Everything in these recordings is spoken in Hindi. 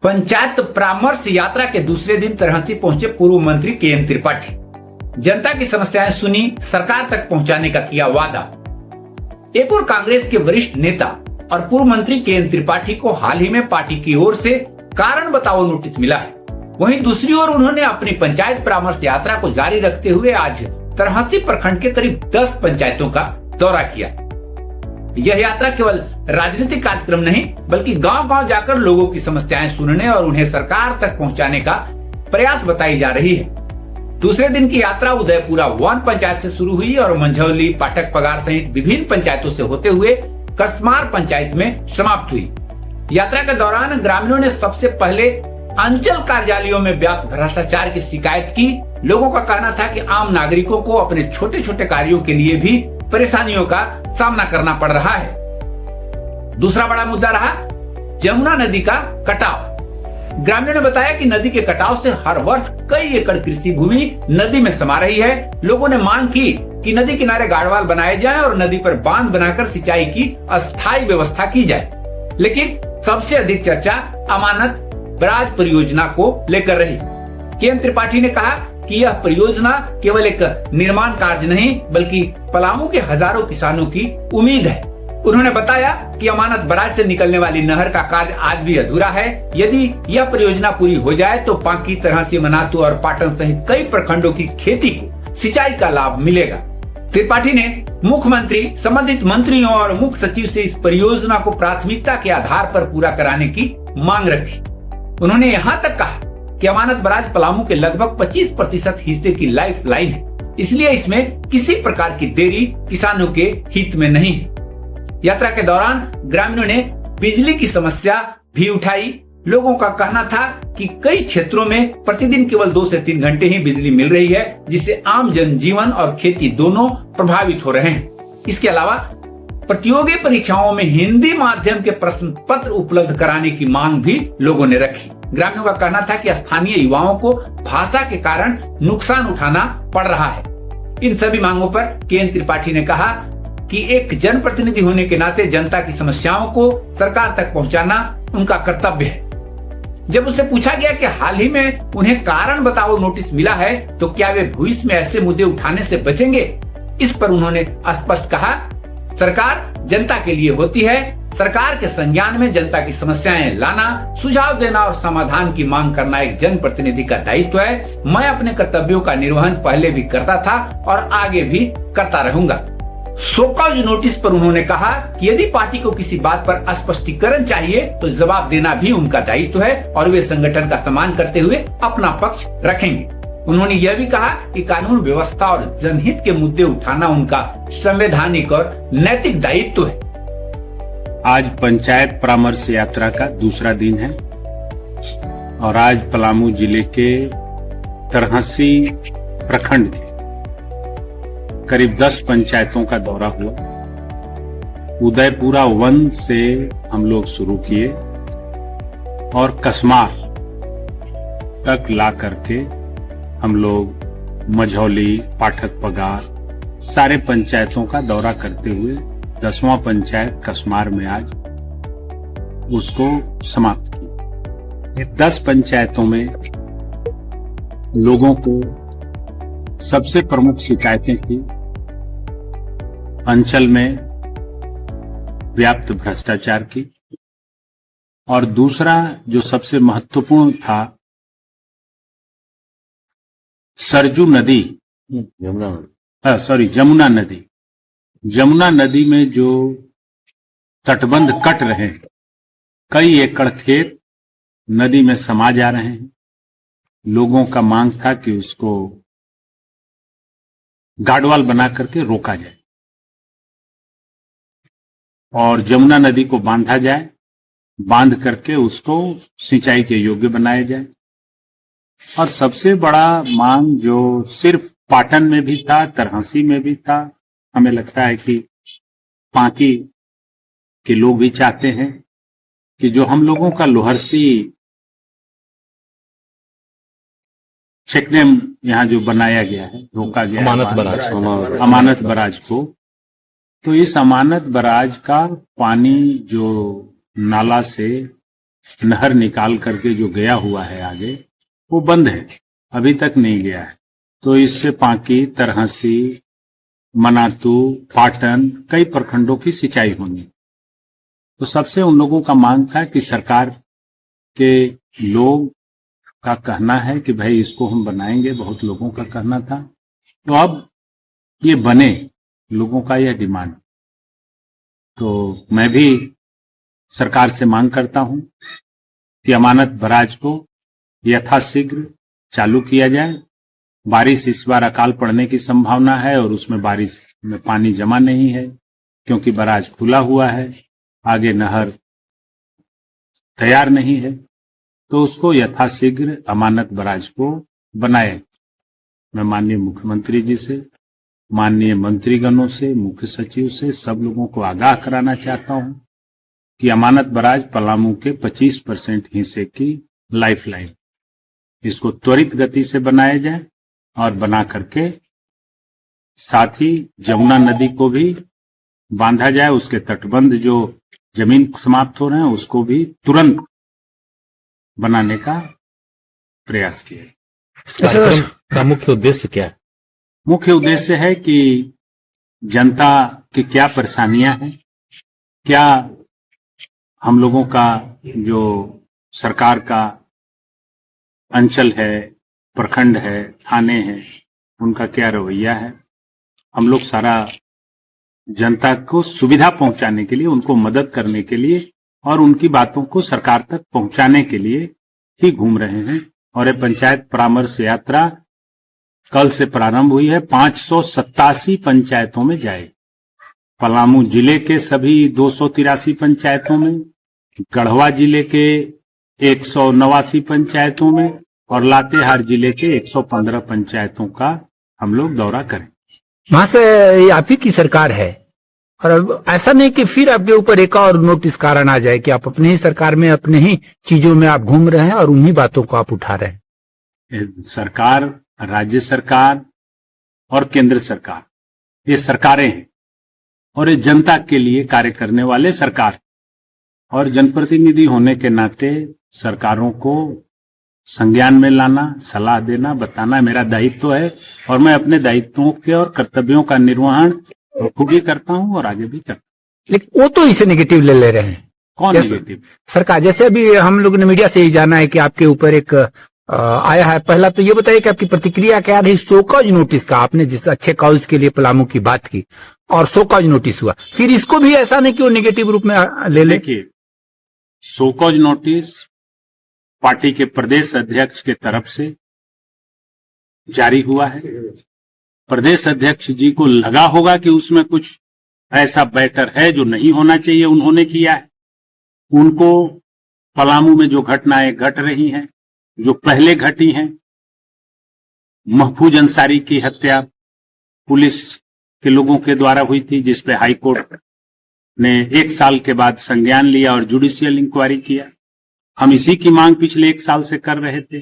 पंचायत परामर्श यात्रा के दूसरे दिन तरहसी पहुंचे पूर्व मंत्री के.एन. त्रिपाठी। जनता की समस्याएं सुनी, सरकार तक पहुंचाने का किया वादा। एक और कांग्रेस के वरिष्ठ नेता और पूर्व मंत्री के.एन. त्रिपाठी को हाल ही में पार्टी की ओर से कारण बताओ नोटिस मिला है। वहीं दूसरी ओर उन्होंने अपनी पंचायत परामर्श यात्रा को जारी रखते हुए आज तरहसी प्रखंड के करीब 10 पंचायतों का दौरा किया। यह यात्रा केवल राजनीतिक कार्यक्रम नहीं बल्कि गांव-गांव जाकर लोगों की समस्याएं सुनने और उन्हें सरकार तक पहुंचाने का प्रयास बताई जा रही है। दूसरे दिन की यात्रा उदयपुरा 1 पंचायत से शुरू हुई और मंझौली, पाठक पगार सहित विभिन्न पंचायतों से होते हुए कसमार पंचायत में समाप्त हुई। यात्रा के दौरान ग्रामीणों ने सबसे पहले अंचल कार्यालयों में व्याप्त भ्रष्टाचार की शिकायत की। लोगों का कहना था कि आम नागरिकों को अपने छोटे छोटे कार्यों के लिए भी परेशानियों का सामना करना पड़ रहा है। दूसरा बड़ा मुद्दा रहा जमुना नदी का कटाव। ग्रामीणों ने बताया कि नदी के कटाव से हर वर्ष कई एकड़ कृषि भूमि नदी में समा रही है। लोगों ने मांग की कि नदी किनारे गाढ़वाल बनाए जाएं और नदी पर बांध बनाकर सिंचाई की अस्थायी व्यवस्था की जाए। लेकिन सबसे अधिक चर्चा अमानत बराज परियोजना को लेकर रही। के.एन. त्रिपाठी ने कहा कि यह परियोजना केवल एक निर्माण कार्य नहीं बल्कि पलामू के हजारों किसानों की उम्मीद है। उन्होंने बताया कि अमानत बराज से निकलने वाली नहर का कार्य आज भी अधूरा है। यदि यह परियोजना पूरी हो जाए तो पांकी, तरहसी, मनातू और पाटन सहित कई प्रखंडों की खेती को सिंचाई का लाभ मिलेगा। त्रिपाठी ने मुख्यमंत्री, संबंधित मंत्रियों और मुख्य सचिव से इस परियोजना को प्राथमिकता के आधार पर पूरा कराने की मांग रखी। उन्होंने यहाँ तक कहा कि अमानत बराज पलामू के लगभग 25% हिस्से की लाइफ लाइन है, इसलिए इसमें किसी प्रकार की देरी किसानों के हित में नहीं है। यात्रा के दौरान ग्रामीणों ने बिजली की समस्या भी उठाई। लोगों का कहना था कि कई क्षेत्रों में प्रतिदिन केवल 2 से 3 घंटे ही बिजली मिल रही है, जिससे आम जनजीवन और खेती दोनों प्रभावित हो रहे हैं। इसके अलावा प्रतियोगी परीक्षाओं में हिंदी माध्यम के प्रश्न पत्र उपलब्ध कराने की मांग भी लोगों ने रखी। ग्रामीणों का कहना था कि स्थानीय युवाओं को भाषा के कारण नुकसान उठाना पड़ रहा है। इन सभी मांगों पर के.एन. त्रिपाठी ने कहा कि एक जनप्रतिनिधि होने के नाते जनता की समस्याओं को सरकार तक पहुंचाना उनका कर्तव्य है। जब उससे पूछा गया कि हाल ही में उन्हें कारण बताओ नोटिस मिला है तो क्या वे भविष्य में ऐसे मुद्दे उठाने से बचेंगे, इस पर उन्होंने स्पष्ट कहा, सरकार जनता के लिए होती है। सरकार के संज्ञान में जनता की समस्याएं लाना, सुझाव देना और समाधान की मांग करना एक जनप्रतिनिधि का दायित्व है। मैं अपने कर्तव्यों का निर्वहन पहले भी करता था और आगे भी करता रहूंगा। शोकॉज नोटिस पर उन्होंने कहा कि यदि पार्टी को किसी बात पर स्पष्टीकरण चाहिए तो जवाब देना भी उनका दायित्व है और वे संगठन का सम्मान करते हुए अपना पक्ष रखेंगे। उन्होंने यह भी कहा कि कानून व्यवस्था और जनहित के मुद्दे उठाना उनका संवैधानिक और नैतिक दायित्व है। आज पंचायत परामर्श यात्रा का दूसरा दिन है और आज पलामू जिले के तरहसी प्रखंड के करीब 10 पंचायतों का दौरा हुआ। उदयपुरा 1 से हम लोग शुरू किए और कसमार तक ला करके हम लोग मंझौली, पाठक पगार सारे पंचायतों का दौरा करते हुए 10वां पंचायत कसमार में आज उसको समाप्त किया। 10 पंचायतों में लोगों को सबसे प्रमुख शिकायतें थी अंचल में व्याप्त भ्रष्टाचार की, और दूसरा जो सबसे महत्वपूर्ण था सरजू नदी, जमुना नदी में जो तटबंध कट रहे हैं, कई एकड़ खेत नदी में समा जा रहे हैं। लोगों का मांग था कि उसको गाढ़वाल बना करके रोका जाए और जमुना नदी को बांधा जाए, बांध करके उसको सिंचाई के योग्य बनाया जाए। और सबसे बड़ा मांग जो सिर्फ पाटन में भी था, तरहसी में भी था, हमें लगता है कि पांकी के लोग भी चाहते हैं कि जो हम लोगों का लोहरसी चेकडेम यहाँ जो बनाया गया है, रोका गया अमानत बराज को, तो इस अमानत बराज का पानी जो नाला से नहर निकाल करके जो गया हुआ है आगे, वो बंद है, अभी तक नहीं गया है। तो इससे पांकी, तरहसी, मनातू, पाटन, कई प्रखंडों की सिंचाई होगी। तो सबसे उन लोगों का मांग था कि सरकार के लोग का कहना है कि भाई इसको हम बनाएंगे, बहुत लोगों का कहना था। तो अब ये बने, लोगों का यह डिमांड। तो मैं भी सरकार से मांग करता हूं कि अमानत बराज को यथाशीघ्र चालू किया जाए। बारिश इस बार अकाल पड़ने की संभावना है और उसमें बारिश में पानी जमा नहीं है क्योंकि बराज खुला हुआ है, आगे नहर तैयार नहीं है। तो उसको यथाशीघ्र अमानत बराज को बनाए। मैं माननीय मुख्यमंत्री जी से, माननीय मंत्रीगणों से, मुख्य सचिव से, सब लोगों को आगाह कराना चाहता हूं कि अमानत बराज पलामू के 25% हिस्से की लाइफलाइन, इसको त्वरित गति से बनाया जाए और बना करके साथ ही जमुना नदी को भी बांधा जाए। उसके तटबंध जो जमीन समाप्त हो रहे हैं उसको भी तुरंत बनाने का प्रयास किया। इस कार्यक्रम का मुख्य उद्देश्य क्या है? मुख्य उद्देश्य है कि जनता की क्या परेशानियां हैं, क्या हम लोगों का जो सरकार का अंचल है, प्रखंड है, थाने हैं, उनका क्या रवैया है। हम लोग सारा जनता को सुविधा पहुंचाने के लिए, उनको मदद करने के लिए और उनकी बातों को सरकार तक पहुंचाने के लिए ही घूम रहे हैं। और ये पंचायत परामर्श यात्रा कल से प्रारंभ हुई है, 587 पंचायतों में जाए। पलामू जिले के सभी 283 पंचायतों में, गढ़वा जिले के 189 पंचायतों में और लातेहार जिले के 115 पंचायतों का हम लोग दौरा करें। वहां से ये आप ही की सरकार है और अब ऐसा नहीं कि फिर आपके ऊपर एक और नोटिस कारण आ जाए कि आप अपने ही सरकार में, अपने ही चीजों में आप घूम रहे हैं और उन्हीं बातों को आप उठा रहे हैं। सरकार, राज्य सरकार और केंद्र सरकार, ये सरकारें हैं और ये जनता के लिए कार्य करने वाले सरकार। और जनप्रतिनिधि होने के नाते सरकारों को संज्ञान में लाना, सलाह देना, बताना मेरा दायित्व है और मैं अपने दायित्वों के और कर्तव्यों का निर्वहन खूबी करता हूं और आगे भी करता हूं। लेकिन वो तो इसे नेगेटिव ले रहे हैं। कौन नेगेटिव? सरकार, जैसे अभी हम लोग ने मीडिया से ही जाना है कि आपके ऊपर एक आया है। पहला तो ये बताइए कि आपकी प्रतिक्रिया क्या रही शोकॉज नोटिस का? आपने जिस अच्छे कॉज के लिए पलामू की बात की और शोकॉज नोटिस हुआ, फिर इसको भी ऐसा नहीं कि वो नेगेटिव रूप में ले ले। देखिए, शोकॉज नोटिस पार्टी के प्रदेश अध्यक्ष के तरफ से जारी हुआ है। प्रदेश अध्यक्ष जी को लगा होगा कि उसमें कुछ ऐसा मैटर है जो नहीं होना चाहिए, उन्होंने किया है। उनको पलामू में जो घटनाएं घट रही हैं, जो पहले घटी हैं, महफूज अंसारी की हत्या पुलिस के लोगों के द्वारा हुई थी, जिसपे हाईकोर्ट ने 1 साल के बाद संज्ञान लिया और जुडिशियल इंक्वायरी किया। हम इसी की मांग पिछले 1 साल से कर रहे थे।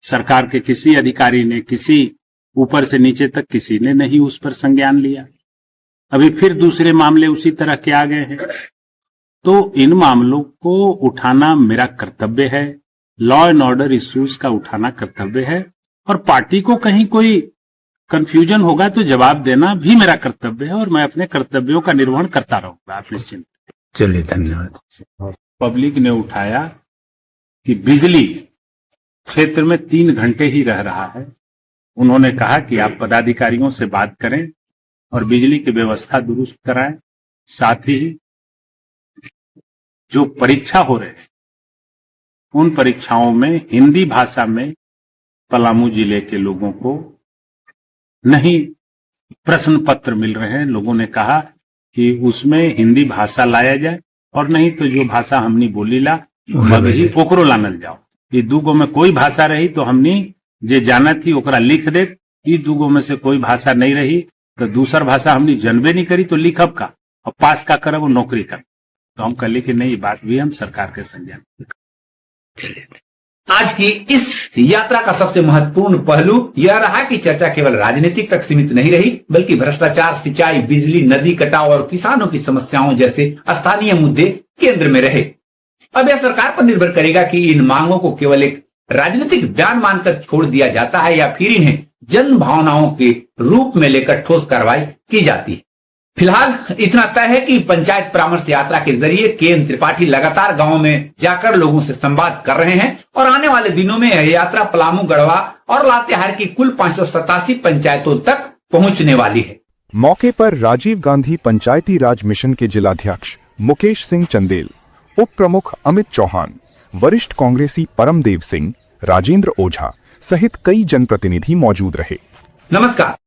सरकार के किसी अधिकारी ने, किसी ऊपर से नीचे तक किसी ने नहीं उस पर संज्ञान लिया। अभी फिर दूसरे मामले उसी तरह के आ गए हैं। तो इन मामलों को उठाना मेरा कर्तव्य है, लॉ एंड ऑर्डर इश्यूज का उठाना कर्तव्य है और पार्टी को कहीं कोई कंफ्यूजन होगा तो जवाब देना भी मेरा कर्तव्य है और मैं अपने कर्तव्यों का निर्वहन करता रहूंगा, आप निश्चिंत। चलिए, धन्यवाद। पब्लिक ने उठाया कि बिजली क्षेत्र में 3 घंटे ही रह रहा है। उन्होंने कहा कि आप पदाधिकारियों से बात करें और बिजली की व्यवस्था दुरुस्त कराएं। साथ ही जो परीक्षा हो रहे हैं उन परीक्षाओं में हिंदी भाषा में पलामू जिले के लोगों को नहीं प्रश्न पत्र मिल रहे हैं। लोगों ने कहा कि उसमें हिंदी भाषा लाया जाए और नहीं तो जो भाषा हमनी बोली ला मगही ओकरो लानल जाओ। ये दूगो में कोई भाषा रही तो हमनी जे जाना थी ओकरा लिख दे। ये दूगो में से कोई भाषा नहीं रही तो दूसर भाषा हमनी जनबे नहीं करी तो लिखब का और पास का करब और नौकरी कर। तो हम कहले कि नहीं, बात भी हम सरकार के संज्ञान। आज की इस यात्रा का सबसे महत्वपूर्ण पहलू यह रहा कि चर्चा केवल राजनीतिक तक सीमित नहीं रही, बल्कि भ्रष्टाचार, सिंचाई, बिजली, नदी कटाव और किसानों की समस्याओं जैसे स्थानीय मुद्दे केंद्र में रहे। अब यह सरकार पर निर्भर करेगा कि इन मांगों को केवल एक राजनीतिक बयान मानकर छोड़ दिया जाता है या फिर इन्हें जन भावनाओं के रूप में लेकर ठोस कार्रवाई की जाती है। फिलहाल इतना तय है कि पंचायत परामर्श यात्रा के जरिए के.एन. त्रिपाठी लगातार गांवों में जाकर लोगों से संवाद कर रहे हैं और आने वाले दिनों में यह यात्रा पलामू, गढ़वा और लातेहार की कुल 587 पंचायतों तक पहुंचने वाली है। मौके पर राजीव गांधी पंचायती राज मिशन के जिलाध्यक्ष मुकेश सिंह चंदेल, उप प्रमुख अमित चौहान, वरिष्ठ कांग्रेसी परमदेव सिंह, राजेंद्र ओझा सहित कई जनप्रतिनिधि मौजूद रहे। नमस्कार,